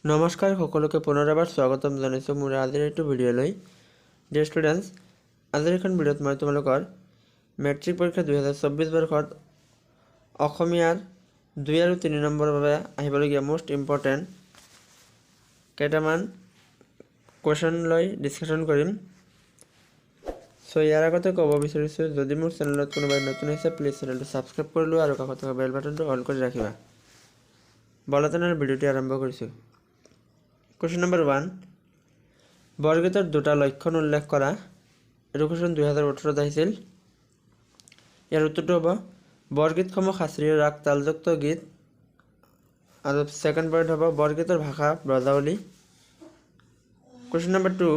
নমস্কাৰ সকলোকে পুনৰ এবাৰ স্বাগতম জনাইছোঁ মোৰ আজিৰ এইটো ভিডিঅ'লৈ। ডিয়াৰ ষ্টুডেণ্টছ, আজিৰ এখন ভিডিঅ'ত মই তোমালোকৰ মেট্ৰিক পৰীক্ষা 2024 বৰ্ষত অসমীয়াৰ 2 আৰু 3 নম্বৰৰ বাবে আহিবলগীয়া মোষ্ট ইম্পৰ্টেণ্ট কেইটামান কুৱেশ্যন লৈ ডিছকাশ্যন কৰিম। চ' ইয়াৰ আগতে ক'ব বিচাৰিছোঁ, যদি মোৰ চেনেলত কোনোবাই নতুন হৈছে প্লিজ চেনেলটো ছাবস্ক্ৰাইব কৰি লোৱা আৰু কাষত থকা বেল বাটনটো অল কৰি ৰাখিবা। বলতেনে ভিডিঅ'টি আৰম্ভ কৰিছোঁ। কুৱেশ্যন নম্বৰ 1, বৰগীতৰ দুটা লক্ষণ উল্লেখ কৰা। এইটো কুৱেশ্যন 2018 আহিছিল। ইয়াৰ উত্তৰটো হ'ব বৰগীতসমূহ শাস্ত্ৰীয় ৰাগ তালযুক্ত গীত। আৰু ছেকেণ্ড পইণ্ট হ'ব বৰগীতৰ ভাষা ব্ৰজাৱলী। কুৱেশ্যন নম্বৰ 2,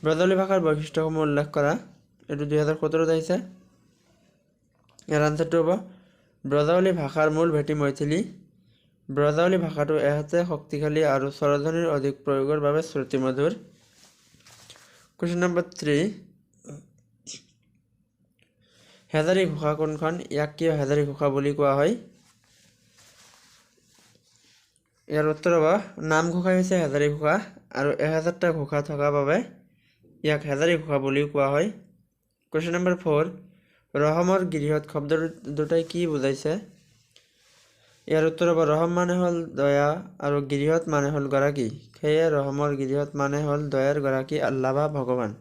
ব্ৰজাৱলী ভাষাৰ বৈশিষ্ট্যসমূহ উল্লেখ কৰা। এইটো 2017 আহিছে। ইয়াৰ আনচাৰটো হ'ব ব্ৰজাৱলী ভাষাৰ মূল ভেটি মৈথিলী। ব্ৰজাৱলী ভাষাটো এহাতে শক্তিশালী আৰু স্বৰধ্বনিৰ অধিক প্ৰয়োগৰ বাবে শ্ৰুতিমধুৰ। কুৱেশ্যন নম্বৰ 3, হেজাৰী ঘোষা কোনখন? ইয়াক কিয় হেজাৰী ঘোষা বুলি কোৱা হয়? ইয়াৰ উত্তৰ হ'ব নামঘোষাই হৈছে হেজাৰী ঘোষা আৰু 1000টা ঘোষা থকা বাবে ইয়াক হেজাৰী ঘোষা বুলি কোৱা হয়। কুৱেশ্যন নম্বৰ 4, ৰহমৰ গিৰিহত শব্দ দুটাই কি বুজাইছে? ইয়াৰ উত্তৰ হ'ব ৰহম মানে হ'ল দয়া আৰু গিৰিহত মানে হ'ল গৰাকী, সেয়ে ৰহমৰ গিৰিহত মানে হ'ল দয়াৰ গৰাকী আল্লাহ বা ভগৱান।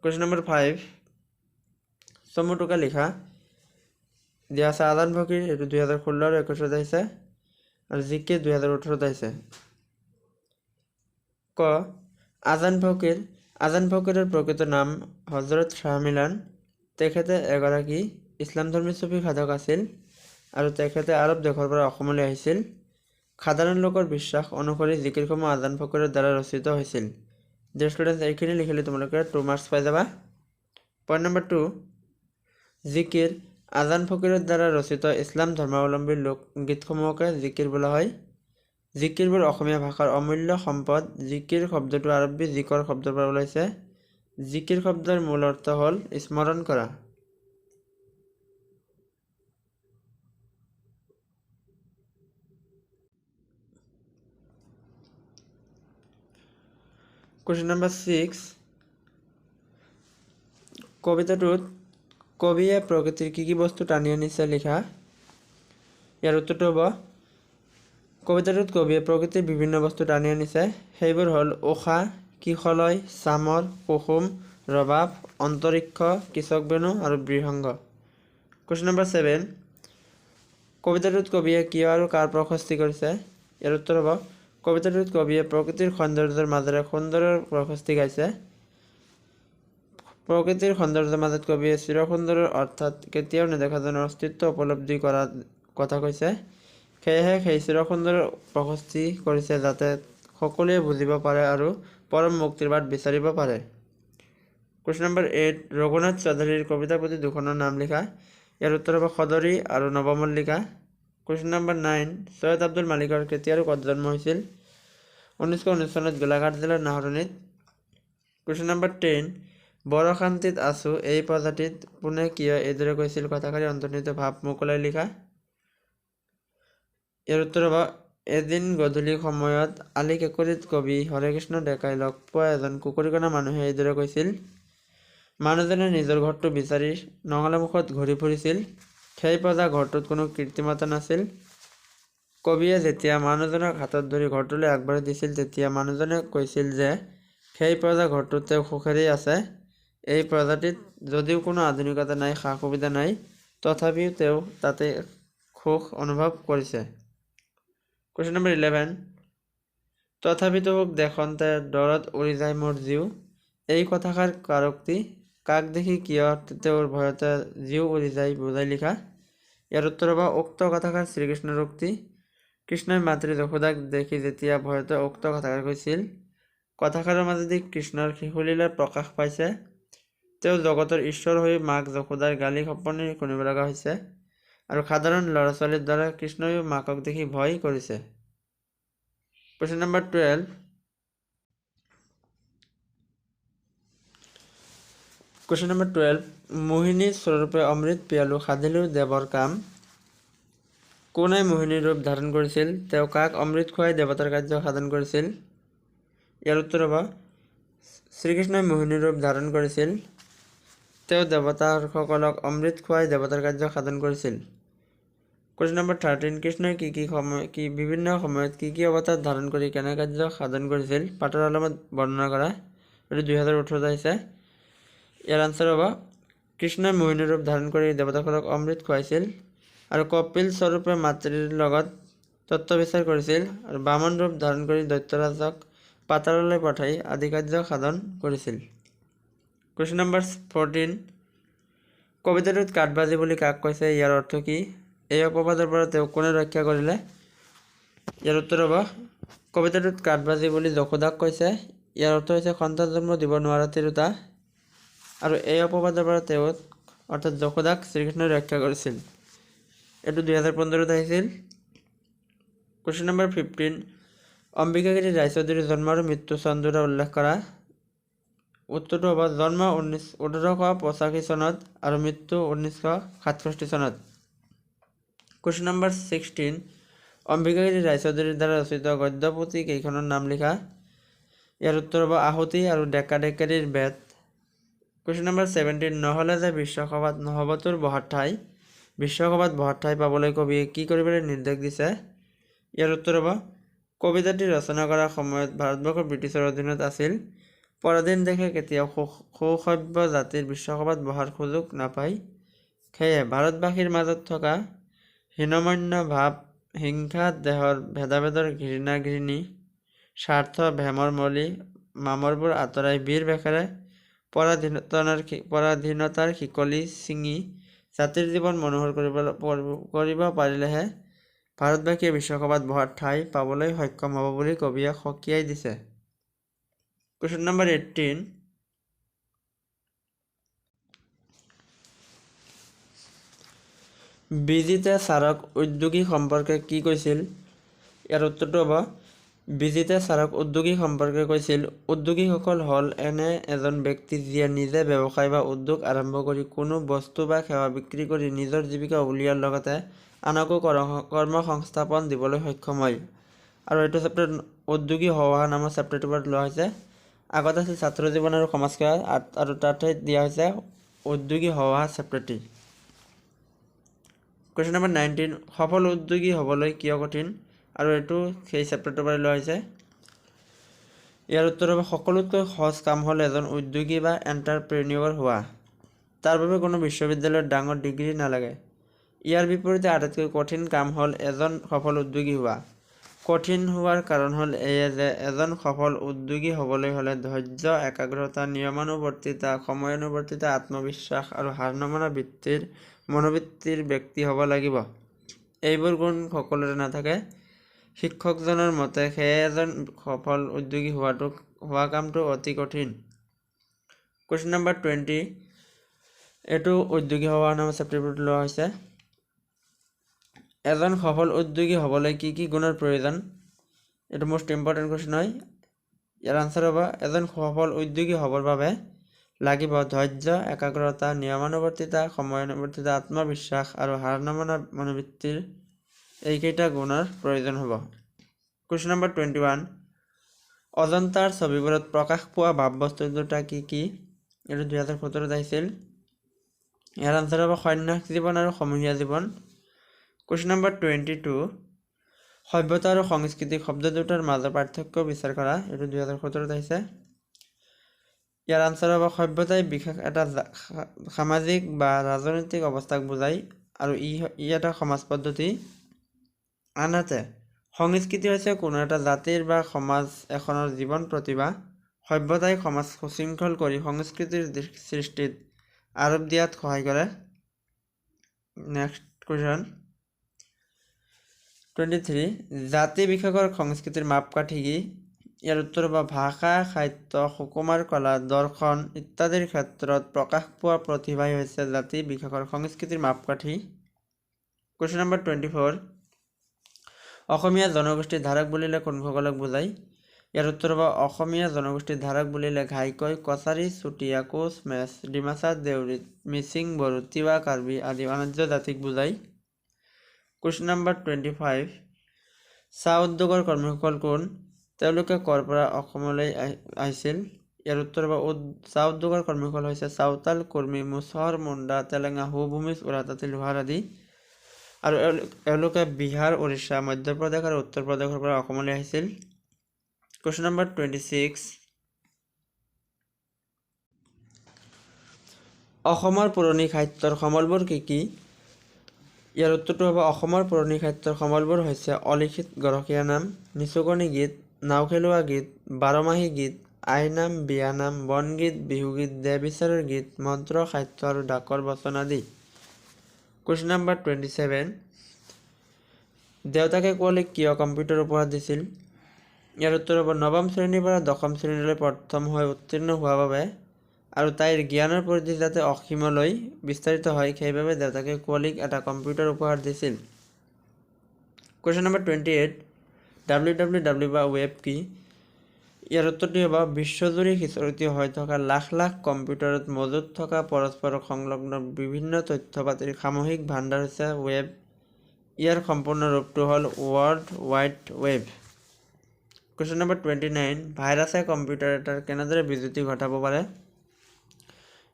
কুৱেশ্যন নম্বৰ 5, চমু টোকা লিখা। দিয়া আছে আজান ফকীৰ, এইটো 2016 আৰু 21 আহিছে আৰু জিকে 2018 আহিছে। ক, আজান ফকীৰৰ প্ৰকৃত নাম হজৰত শাহ মিলান। তেখেতে এগৰাকী ইছলামধৰ্মী চুফী সাধক আছিল আৰু তেখেতে আৰব দেশৰ পৰা অসমলৈ আহিছিল। সাধাৰণ লোকৰ বিশ্বাস অনুসৰি জিকিৰসমূহ আজান ফকীৰৰ দ্বাৰা ৰচিত হৈছিল। ডিয়াৰ ষ্টুডেণ্টছ, এইখিনি লিখিলে তোমালোকে 2 মাৰ্কছ পাই যাবা। পইণ্ট নম্বৰ 2, জিকিৰ আজান ফকীৰৰ দ্বাৰা ৰচিত ইছলাম ধৰ্মাৱলম্বী লোকগীতসমূহকে জিকিৰ বোলা হয়। জিকিৰবোৰ অসমীয়া ভাষাৰ অমূল্য সম্পদ। জিকিৰ শব্দটো আৰবী জিকৰ শব্দৰ পৰা ওলাইছে। জিকিৰ শব্দৰ মূল অৰ্থ হ'ল স্মৰণ কৰা। কুৱেশ্যন নম্বৰ 6, কবিতাটোত কবিয়ে প্ৰকৃতিৰ কি বস্তু টানি আনিছে লিখা। ইয়াৰ উত্তৰটো হ'ব কবিতাটোত কবিয়ে প্ৰকৃতিৰ বিভিন্ন বস্তু টানি আনিছে। সেইবোৰ হ'ল উষা, কিশলয়, চামৰ, কুসুম, ৰবাব, অন্তৰিক্ষ, কৃষকবেণু আৰু বৃহংগ। কুৱেশ্যন নম্বৰ 7, কবিতাটোত কবিয়ে কিয় আৰু কাৰ প্ৰশস্তি কৰিছে? ইয়াৰ উত্তৰ হ'ব কবিতাটোত কবিয়ে প্ৰকৃতিৰ সৌন্দৰ্যৰ মাজেৰে সুন্দৰৰ প্ৰশস্তি গাইছে। প্ৰকৃতিৰ সৌন্দৰ্যৰ মাজত কবিয়ে চিৰসুন্দৰৰ অৰ্থাৎ কেতিয়াও নেদেখাজনৰ অস্তিত্ব উপলব্ধি কৰাৰ কথা কৈছে। সেয়েহে সেই চিৰসুন্দৰৰ প্ৰশস্তি কৰিছে যাতে সকলোৱে বুজিব পাৰে আৰু পৰম মুক্তিৰ বাট বিচাৰিব পাৰে। কুৱেশ্যন নম্বৰ 8, ৰঘুনাথ চৌধুৰীৰ কবিতা পুথি দুখনৰ নাম লিখা। ইয়াৰ উত্তৰ হ'ব সদৰী আৰু নৱমল্লিকা। কুৱেশ্যন নম্বৰ 9, চৈয়দ আব্দুল মালিকৰ কেতিয়া আৰু ক'ত জন্ম হৈছিল? 1919 চনত গোলাঘাট জিলাৰ নাহৰণিত। কুৱেশ্যন নম্বৰ 10, বৰশান্তিত আছো এই প্ৰজাতিত পোনে কিয় এইদৰে কৈছিল কথাষাৰি অন্তৰ্নিহিত ভাৱ মোকলাই লিখা। ইয়াৰ উত্তৰ হ'ব এদিন গধূলি সময়ত আলি কেঁকুৰিত কবি হৰেকৃষ্ণ ডেকাই লগ পোৱা এজন কুকুৰীকণা মানুহে এইদৰে কৈছিল। মানুহজনে নিজৰ ঘৰটো বিচাৰি নঙলামুখত ঘূৰি ফুৰিছিল। সেই প্ৰজা ঘৰটোত কোনো কৃত্ৰিমতা নাছিল। কবিয়ে যেতিয়া মানুহজনক হাতত ধৰি ঘৰটোলৈ আগবাঢ়ি দিছিল তেতিয়া মানুহজনে কৈছিল যে সেই প্ৰজা ঘৰটোত তেওঁ সুখেৰেই আছে। এই প্ৰজাতিত যদিও কোনো আধুনিকতা নাই, সা সুবিধা নাই, তথাপিও তেওঁ তাতে সুখ অনুভৱ কৰিছে। কুৱেশ্যন নম্বৰ 11, তথাপিতো সুখ দেখন্তে দৰত উৰি যায় মোৰ জীও। এই কথাষাৰ কাৰ উক্তি? কাক দেখি কিয় তেওঁৰ ভয়তে জীও উৰি যায় বুজাই লিখা। ইয়াৰ উত্তৰ হ'ব উক্ত কথাষাৰ শ্ৰীকৃষ্ণৰ উক্তি। কৃষ্ণই মাতৃ যশোদাক দেখি যেতিয়া ভয়তে উক্ত কথাষাৰ কৈছিল। কথাষাৰৰ মাজেদি কৃষ্ণৰ শিশুলীলাৰ প্ৰকাশ পাইছে। তেওঁ জগতৰ ঈশ্বৰ হৈ মাক যশোদাৰ গালি শপনি শুনিব লগা হৈছে আৰু সাধাৰণ ল'ৰা ছোৱালীৰ দ্বাৰা কৃষ্ণইও মাকক দেখি ভয় কৰিছে। কুৱেশ্যন নম্বৰ 12, মোহিনী স্বৰূপে অমৃত পিয়ালো সাধিলো দেৱৰ কাম। কোনে মোহিনীৰ ৰূপ ধাৰণ কৰিছিল? তেওঁ কাক অমৃত খুৱাই দেৱতাৰ কাৰ্য সাধন কৰিছিল? ইয়াৰ উত্তৰ হ'ব শ্ৰীকৃষ্ণই মোহিনীৰ ৰূপ ধাৰণ কৰিছিল। তেওঁ দেৱতাসকলক অমৃত খুৱাই দেৱতাৰ কাৰ্য সাধন কৰিছিল। কুৱেশ্যন নম্বৰ 13 কৃষ্ণই বিভিন্ন সময়ত কি অৱতাৰ ধাৰণ কৰি কেনে কাৰ্য সাধন কৰিছিল? পাঠৰ আলমত বৰ্ণনা কৰা। এইটো 2018 আহিছে। ইয়াৰ আনচাৰ হ'ব কৃষ্ণই মোহিনীৰ ৰূপ ধাৰণ কৰি দেৱতাসকলক অমৃত খুৱাইছিল আৰু কপিল স্বৰূপে মাতৃৰ লগত তত্ত্ব বিচাৰ কৰিছিল আৰু বামন ৰূপ ধাৰণ কৰি দৈত্যৰাজক পাতাললৈ পঠাই আদি কাৰ্য সাধন কৰিছিল। কুৱেশ্যন নম্বৰ 14 কবিতাটোত কাঠবাজি বুলি কাক কৈছে? ইয়াৰ অৰ্থ কি? এই অপবাদৰ পৰা তেওঁ কোনে ৰক্ষা কৰিলে? ইয়াৰ উত্তৰ হ'ব কবিতাটোত কাঠবাজি বুলি যশোদাক কৈছে। ইয়াৰ অৰ্থ হৈছে সন্তান জন্ম দিব নোৱাৰা তিৰোতা আৰু এই অপবাদৰ পৰা তেওঁ অৰ্থাৎ যশোদাক শ্ৰীকৃষ্ণই ৰক্ষা কৰিছিল। এইটো 2015 আহিছিল। কুৱেশ্যন নম্বৰ 15 অম্বিকাগিৰি ৰায়চৌধুৰীৰ জন্ম আৰু মৃত্যু চন দুটা উল্লেখ কৰা। উত্তৰটো হ'ব জন্ম 1885 চনত আৰু মৃত্যু 1967 চনত। কুৱেশ্যন নম্বৰ 16 অম্বিকাগিৰি ৰায়চৌধুৰীৰ দ্বাৰা ৰচিত গদ্য পুথি কেইখনৰ নাম লিখা। ইয়াৰ উত্তৰ হ'ব আহুতি আৰু ডেকা ডেকাৰীৰ বেত। কুৱেশ্যন নম্বৰ 17 নহ'লে যে বিশ্বসভাত নহবতোৰ বহাৰ ঠাই। বিশ্বসভাত বহাৰ ঠাই পাবলৈ কবিয়ে কি কৰিবলৈ নিৰ্দেশ দিছে? ইয়াৰ উত্তৰ হ'ব কবিতাটি ৰচনা কৰাৰ সময়ত ভাৰতবৰ্ষ ব্ৰিটিছৰ অধীনত আছিল। পৰাধীন দেশে কেতিয়াও সৌসভ্য জাতিৰ বিশ্বসভাত বহাৰ সুযোগ নাপায়। সেয়ে ভাৰতবাসীৰ মাজত থকা হীনমন্য ভাৱ, হিংসা, দেহৰ ভেদাভেদৰ ঘৃণা ঘৃণী, স্বাৰ্থ ভেমৰ মলি মামৰবোৰ আঁতৰাই বীৰ বেশেৰে পৰাধীনতাৰ শিকলি ছিঙি জাতিৰ জীৱন মনোহৰ কৰিব পাৰিলেহে ভাৰতবাসীয়ে বিশ্বসভাত বহাৰ ঠাই পাবলৈ সক্ষম হ'ব বুলি কবিয়ে সকীয়াই দিছে। কুৱেশ্যন নম্বৰ 18 বিজিতে ছাৰক উদ্যোগী সম্পৰ্কে কি কৈছিল? ইয়াৰ উত্তৰটো হ'ব বিজিতে ছাৰক উদ্যোগী সম্পৰ্কে কৈছিল উদ্যোগীসকল হ'ল এনে এজন ব্যক্তি যিয়ে নিজে ব্যৱসায় বা উদ্যোগ আৰম্ভ কৰি কোনো বস্তু বা সেৱা বিক্ৰী কৰি নিজৰ জীৱিকা উলিওৱাৰ লগতে আনকো কৰ্মসংস্থাপন দিবলৈ সক্ষম হয়। আৰু এইটো চেপ্টাৰ উদ্যোগী হোৱা নামৰ চেপ্টাৰটোৰ পৰা লোৱা হৈছে। আগত আছিল ছাত্ৰ জীৱন আৰু সমাজ সেৱা আৰু তাতে দিয়া হৈছে উদ্যোগী হোৱা চেপ্টাৰটি। কুৱেশ্যন নম্বৰ 19 সফল উদ্যোগী হ'বলৈ কিয় কঠিন? আৰু এইটো সেই চেপ্টাৰটোৰ পৰা লোৱা হৈছে। ইয়াৰ উত্তৰ হ'ব সকলোতকৈ সহজ কাম হ'ল এজন উদ্যোগী বা এণ্টাৰপ্ৰেনিউৰ হোৱা। তাৰ বাবে কোনো বিশ্ববিদ্যালয়ত ডাঙৰ ডিগ্ৰী নালাগে। ইয়াৰ বিপৰীতে আটাইতকৈ কঠিন কাম হ'ল এজন সফল উদ্যোগী হোৱা। কঠিন হোৱাৰ কাৰণ হ'ল এয়ে যে এজন সফল উদ্যোগী হ'বলৈ হ'লে ধৈৰ্য, একাগ্ৰতা, নিয়মানুৱৰ্তিতা, সময়ানুৱৰ্তিতা, আত্মবিশ্বাস আৰু হাৰ নমনা মনোবৃত্তিৰ ব্যক্তি হ'ব লাগিব। এইবোৰ গুণ সকলোৰে নাথাকে। শিক্ষকজনৰ মতে সেয়ে এজন সফল উদ্যোগী হোৱা কামটো অতি কঠিন। কুৱেশ্যন নম্বৰ 20 এইটো উদ্যোগী হোৱা নামৰ চেপ্টাৰটোত লোৱা হৈছে। এজন সফল উদ্যোগী হ'বলৈ কি গুণৰ প্ৰয়োজন? এইটো মোষ্ট ইম্পৰ্টেণ্ট কুৱেশ্যন হয়। ইয়াৰ আনচাৰ হ'ব এজন সফল উদ্যোগী হ'বৰ বাবে লাগিব ধৈৰ্য, একাগ্ৰতা, নিয়মানুৱৰ্তিতা, সময়ানুৱৰ্তিতা, আত্মবিশ্বাস আৰু হাৰ নমনা মনোবৃত্তিৰ এইকেইটা গুণৰ প্ৰয়োজন হ'ব। কুৱেশ্যন নম্বৰ 21 অজন্তাৰ ছবিবোৰত প্ৰকাশ পোৱা ভাৱবস্তু দুটা কি? এইটো 2017 আহিছিল। ইয়াৰ আনচাৰ হ'ব সন্ন্যাস জীৱন আৰু সমূহীয়া জীৱন। কুৱেশ্যন নম্বৰ 22 সভ্যতা আৰু সংস্কৃতি শব্দ দুটাৰ মাজৰ পাৰ্থক্য বিচাৰ কৰা। এইটো 2017 আহিছে। ইয়াৰ আনচাৰ হ'ব সভ্যতাই বিশেষ এটা সামাজিক বা ৰাজনৈতিক অৱস্থাক বুজায় আৰু ই এটা সমাজ পদ্ধতি। আনহাতে সংস্কৃতি হৈছে কোনো এটা জাতিৰ বা সমাজ এখনৰ জীৱন প্ৰতিভা। সভ্যতাই সমাজ সুশৃংখল কৰি সংস্কৃতিৰ সৃষ্টিত আৰোপ দিয়াত সহায় কৰে। নেক্সট কুৱেশ্যন 23 জাতি বিশেষৰ সংস্কৃতিৰ মাপকাঠি কি? ইয়াৰ উত্তৰ হ'ব ভাষা, সাহিত্য, সুকুমাৰ কলা, দৰ্শন ইত্যাদিৰ ক্ষেত্ৰত প্ৰকাশ পোৱা প্ৰতিভাই হৈছে জাতি বিশেষৰ সংস্কৃতিৰ মাপকাঠি। কুৱেশ্যন নম্বৰ 24 অসমীয়া জনগোষ্ঠীৰ ধাৰক বুলিলে কোনসকলক বুজায়? ইয়াৰ উত্তৰ হ'ব অসমীয়া জনগোষ্ঠীৰ ধাৰক বুলিলে ঘাইকৈ, কছাৰী, চুতীয়া, কোচ, মেচ, ডিমাছা, দেউৰী, মিচিং, বড়ো, তিৱা, কাৰ্বি আদি অনাৰ্য জাতিক বুজায়। কুৱেশ্যন নম্বৰ 25 চাহ উদ্যোগৰ কৰ্মীসকল কোন তেওঁলোকে কৰ পৰা অসমলৈ আহিছিল ইয়াৰ উত্তৰ হ'ব চাহ উদ্যোগৰ কৰ্মীসকল হৈছে চাওতাল কুৰ্মী মুছহৰ মুণ্ডা তেলেঙা হুভূমিজ উৰাটাতি লোহাৰ আদি আৰু এওঁলোকে বিহাৰ উৰিষ্যা মধ্যপ্ৰদেশ আৰু উত্তৰ প্ৰদেশৰ পৰা অসমলৈ আহিছিল কুৱেশ্যন নম্বৰ 26 অসমৰ পুৰণি সাহিত্যৰ সমলবোৰ কি কি ইয়াৰ উত্তৰটো হ'ব অসমৰ পুৰণি সাহিত্যৰ সমলবোৰ হৈছে অলিখিত গৰখীয়া নাম নিচুকনি গীত নাও খেলুৱা গীত বাৰমাহী গীত আইনাম বিয়ানাম বনগীত বিহুগীত দেহ বিচাৰৰ গীত মন্ত্ৰ সাহিত্য আৰু ডাকৰ বচন আদি কুৱেশ্যন নম্বৰ 27 দেউতাকে কোঁৱলীক কিয় কম্পিউটাৰ উপহাৰ দিছিল ইয়াৰ উত্তৰ হ'ব নৱম শ্ৰেণীৰ পৰা দশম শ্ৰেণীলৈ প্ৰথম হৈ উত্তীৰ্ণ হোৱাৰ বাবে আৰু তাইৰ জ্ঞানৰ পৰিধি যাতে অসীমলৈ বিস্তাৰিত হয় সেইবাবে দেউতাকে কোঁৱলীক এটা কম্পিউটাৰ উপহাৰ দিছিল কুৱেশ্যন নম্বৰ 28 www বা ৱেব কি ইয়াৰ উত্তৰটি হ'ব বিশ্বজুৰি সিঁচৰতি হৈ থকা লাখ লাখ কম্পিউটাৰত মজুত থকা পৰস্পৰ সংলগ্ন বিভিন্ন তথ্য পাতিৰ সামূহিক ভাণ্ডাৰ হৈছে ৱেব ইয়াৰ সম্পূৰ্ণ ৰূপটো হ'ল world wide web question number 29 ভাইৰাছে কম্পিউটাৰ এটাৰ কেনেদৰে বিজুতি ঘটাব পাৰে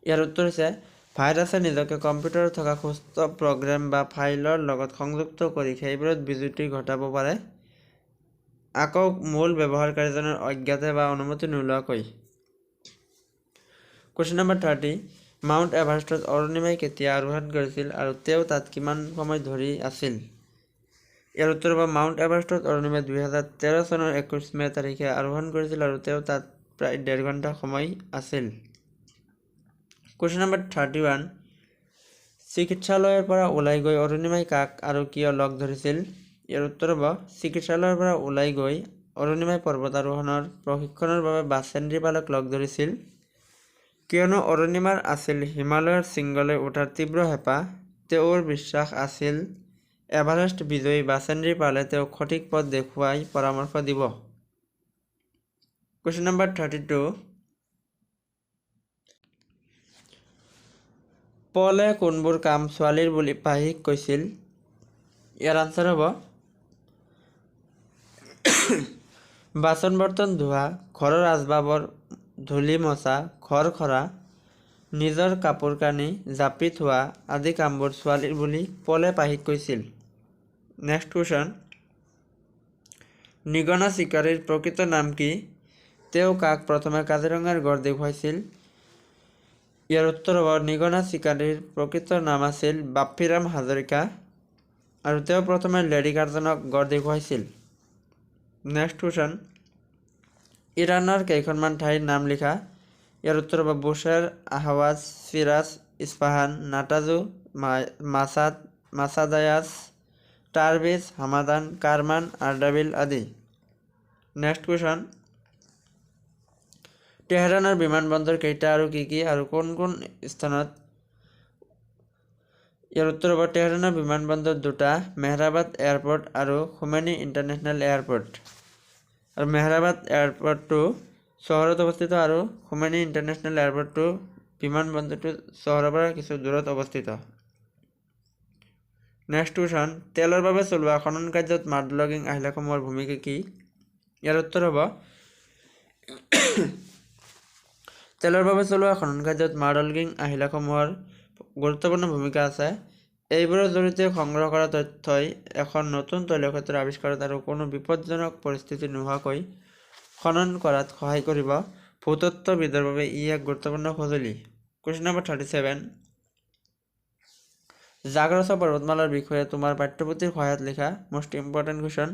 ইয়াৰ উত্তৰ হৈছে ভাইৰাছে নিজকে কম্পিউটাৰত থকা সুস্থ প্ৰগ্ৰেম বা ফাইলৰ লগত সংযুক্ত কৰি সেইবোৰত বিজুতি ঘটাব পাৰে আকৌ মূল ব্যৱহাৰকাৰীজনৰ অজ্ঞাতে বা অনুমতি নোলোৱাকৈ কুৱেশ্যন নম্বৰ 30 মাউণ্ট এভাৰেষ্টত অৰুণিমাই কেতিয়া আৰোহণ কৰিছিল আৰু তেওঁ তাত কিমান সময় ধৰি আছিল ইয়াৰ উত্তৰ হ'ব মাউণ্ট এভাৰেষ্টত অৰুণিমাই 2013 চনৰ 21 মে তাৰিখে আৰোহণ কৰিছিল আৰু তেওঁ তাত প্ৰায় 1.5 ঘণ্টা সময় আছিল কুৱেশ্যন নম্বৰ 31 চিকিৎসালয়ৰ পৰা ওলাই গৈ অৰুণিমাই কাক আৰু কিয় লগ ধৰিছিল ইয়াৰ উত্তৰ হ'ব চিকিৎসালয়ৰ পৰা ওলাই গৈ অৰুণিমাই পৰ্বতাৰোহণৰ প্ৰশিক্ষণৰ বাবে বাছেন্দ্ৰীপালক লগ ধৰিছিল কিয়নো অৰুণিমাৰ আছিল হিমালয়ৰ শৃংগলৈ উঠাৰ তীব্ৰ হেঁপাহ তেওঁৰ বিশ্বাস আছিল এভাৰেষ্ট বিজয়ী বাছেন্দ্ৰীপালে তেওঁক সঠিক পথ দেখুৱাই পৰামৰ্শ দিব কুৱেশ্যন নম্বৰ 32 পলে কোনবোৰ কাম ছোৱালীৰ বুলি পাহিক কৈছিল ইয়াৰ আনচাৰ হ'ব বাচন বৰ্তন ধোৱা ঘৰৰ আচবাবৰ ধূলি মচা ঘৰ সৰা নিজৰ কাপোৰ কানি জাপি থোৱা আদি কামবোৰ ছোৱালীৰ বুলি পলে পাহিক কৈছিল নেক্সট কুৱেশ্যন নিগনা চিকাৰীৰ প্ৰকৃত নাম কি তেওঁ কাক প্ৰথমে কাজিৰঙাৰ গড় দেখুৱাইছিল ইয়াৰ উত্তৰ হ'ব নিগনা চিকাৰীৰ প্ৰকৃত নাম আছিল বাপ্পীৰাম হাজৰিকা আৰু তেওঁ প্ৰথমে লেডি কাৰ্জনক গড় দেখুৱাইছিল নেক্সট কুৱেশ্যন ইৰাণৰ কেইখনমান ঠাইৰ নাম লিখা ইয়াৰ উত্তৰ হ'ব বুশ্বেৰ আহৱাজ চিৰাজ ইস্পাহান নাটাজু মাছাদায়াছ টাৰবিজ হামাদান কাৰমান আৰ্দাবিল আদি নেক্সট কুৱেশ্যন তেহৰানৰ বিমানবন্দৰ কেইটা আৰু কি কি আৰু কোন কোন স্থানত ইয়াৰ উত্তৰ হ'ব তেহৰানৰ বিমানবন্দৰ দুটা মেহৰাবাদ এয়াৰপোৰ্ট আৰু খুমেনি ইণ্টাৰনেশ্যনেল এয়াৰপোৰ্ট আৰু মেহৰাবাদ এয়াৰপোৰ্টটো চহৰত অৱস্থিত আৰু খুমেনি ইণ্টাৰনেশ্যনেল এয়াৰপোৰ্টটো বিমানবন্দৰটো চহৰৰ পৰা কিছু দূৰত অৱস্থিত নেক্সট কুৱেশ্যন তেলৰ বাবে চলোৱা খনন কাৰ্যত মাড লগিং আহিলাসমূহৰ ভূমিকা কি ইয়াৰ উত্তৰ হ'ব তেলৰ বাবে চলোৱা খনন কাৰ্যত মাড লগিং আহিলাসমূহৰ গুৰুত্বপূৰ্ণ ভূমিকা আছে এইবোৰৰ জৰিয়তে সংগ্ৰহ কৰা তথ্যই এখন নতুন তৈলক্ষেত্ৰ আৱিষ্কাৰত আৰু কোনো বিপদজনক পৰিস্থিতি নোহোৱাকৈ খনন কৰাত সহায় কৰিব ভূতত্ত্ববিদৰ বাবে ই এক গুৰুত্বপূৰ্ণ সঁজুলি কুৱেশ্যন নম্বৰ 37 জাগ্ৰছ পৰ্বতমালাৰ বিষয়ে তোমাৰ পাঠ্যপুথিৰ সহায়ত লিখা মোষ্ট ইম্পৰ্টেণ্ট কুৱেশ্যন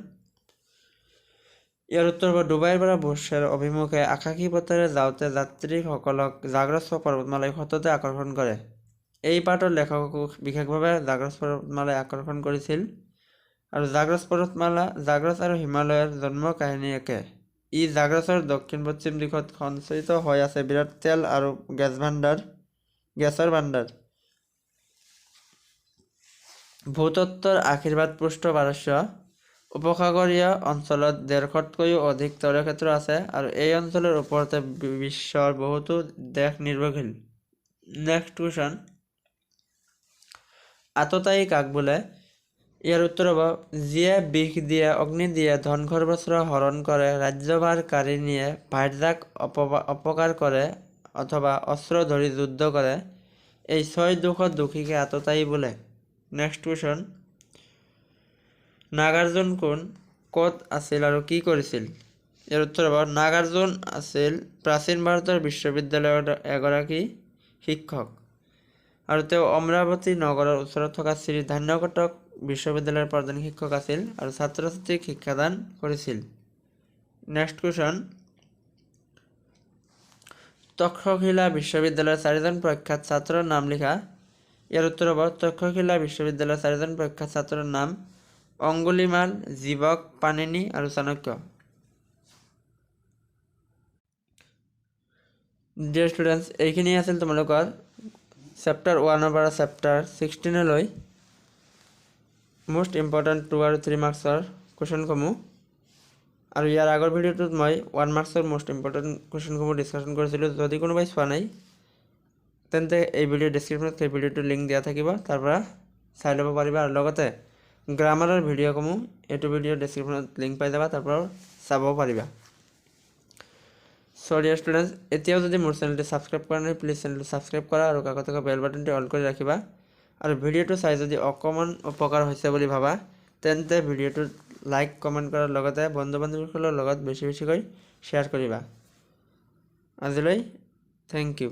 ইয়াৰ উত্তৰ হ'ব ডুবাইৰ পৰা বুশ্বেৰ অভিমুখে আকাশী পথেৰে যাওঁতে যাত্ৰীসকলক জাগ্ৰছ পৰ্বতমালাই সততে আকৰ্ষণ কৰে এই পাঠৰ লেখককো বিশেষভাৱে জাগ্ৰছ পৰ্বতমালাই আকৰ্ষণ কৰিছিল আৰু জাগ্ৰছ আৰু হিমালয়ৰ জন্ম কাহিনী একে ই জাগ্ৰছৰ দক্ষিণ পশ্চিম দিশত সঞ্চিত হৈ আছে বিৰাট তেল আৰু গেছৰ ভাণ্ডাৰ ভূতত্ত্বৰ আশীৰ্বাদ পৃষ্ঠ পাৰস্য উপসাগৰীয় অঞ্চলত 150তকৈও অধিক তৈলক্ষেত্ৰ আছে আৰু এই অঞ্চলৰ ওপৰতে বিশ্বৰ বহুতো দেশ নিৰ্ভৰশীল নেক্সট কুৱেশ্যন আততায়ী কাক বোলে ইয়াৰ উত্তৰ হ'ব যিয়ে বিষ দিয়ে, অগ্নি দিয়ে, ধন সৰ্বস্ব হৰণ কৰে, ৰাজ্যভাৰ কাঢ়ি নিয়ে, ভাইজাক অপকাৰ কৰে অথবা অস্ত্ৰ ধৰি যুদ্ধ কৰে, এই 6 দুখত দুখীকে আততায়ী বোলে। নেক্সট কুৱেশ্যন, নাগাৰ্জুন কোন, ক'ত আছিল আৰু কি কৰিছিল? ইয়াৰ উত্তৰ হ'ব নাগাৰ্জুন আছিল প্ৰাচীন ভাৰতৰ বিশ্ববিদ্যালয়ৰ এগৰাকী শিক্ষক আৰু তেওঁ অমৰাৱতী নগৰৰ ওচৰত থকা শ্ৰী ধান্যকটক বিশ্ববিদ্যালয়ৰ প্ৰধান শিক্ষক আছিল আৰু ছাত্ৰ ছাত্ৰীক শিক্ষাদান কৰিছিল। নেক্সট কুৱেশ্যন, তক্ষশিলা বিশ্ববিদ্যালয়ৰ 4জন প্ৰখ্যাত ছাত্ৰৰ নাম লিখা। ইয়াৰ উত্তৰ হ'ব তক্ষশিলা বিশ্ববিদ্যালয়ৰ 4জন প্ৰখ্যাত ছাত্ৰৰ নাম অঙ্গুলিমাল, জীবক, পাণিনি আৰু চাণক্য। ডিয়াৰ ষ্টুডেণ্টছ, এইখিনি আছিল তোমালোকৰ চেপ্টাৰ 1 পৰা চেপ্টাৰ 16লৈ মোষ্ট ইম্পৰ্টেণ্ট 2 আৰু 3 মাৰ্কছৰ কুৱেশ্যনসমূহ। আৰু ইয়াৰ আগৰ ভিডিঅ'টোত মই 1 মাৰ্কছৰ মোষ্ট ইম্পৰ্টেণ্ট কুৱেশ্যনসমূহ ডিছকাশ্যন কৰিছিলোঁ। যদি কোনোবাই চোৱা নাই তেন্তে এই ভিডিঅ' ডেছক্ৰিপশ্যনত সেই ভিডিঅ'টোৰ লিংক দিয়া থাকিব, তাৰ পৰা চাই ল'ব পাৰিবা। আৰু লগতে গ্ৰামাৰৰ ভিডিঅ'সমূহ এইটো ভিডিঅ' ডেছক্ৰিপশ্যনত লিংক পাই যাবা, তাৰ পৰা চাব পাৰিবা। চ' ডিয়াৰ ষ্টুডেণ্টছ, এতিয়াও যদি মোৰ চেনেলটো ছাবস্ক্ৰাইব কৰা নাই প্লিজ চেনেলটো ছাবস্ক্ৰাইব কৰা আৰু কাষত থকা বেল বাটনটো অল কৰি ৰাখিবা। আৰু ভিডিঅ'টো চাই যদি অকণমান উপকাৰ হৈছে বুলি ভাবা তেন্তে ভিডিঅ'টোত লাইক কমেণ্ট কৰাৰ লগতে বন্ধু বান্ধৱীসকলৰ লগত বেছি বেছিকৈ শ্বেয়াৰ কৰিবা। আজিলৈ থেংক ইউ।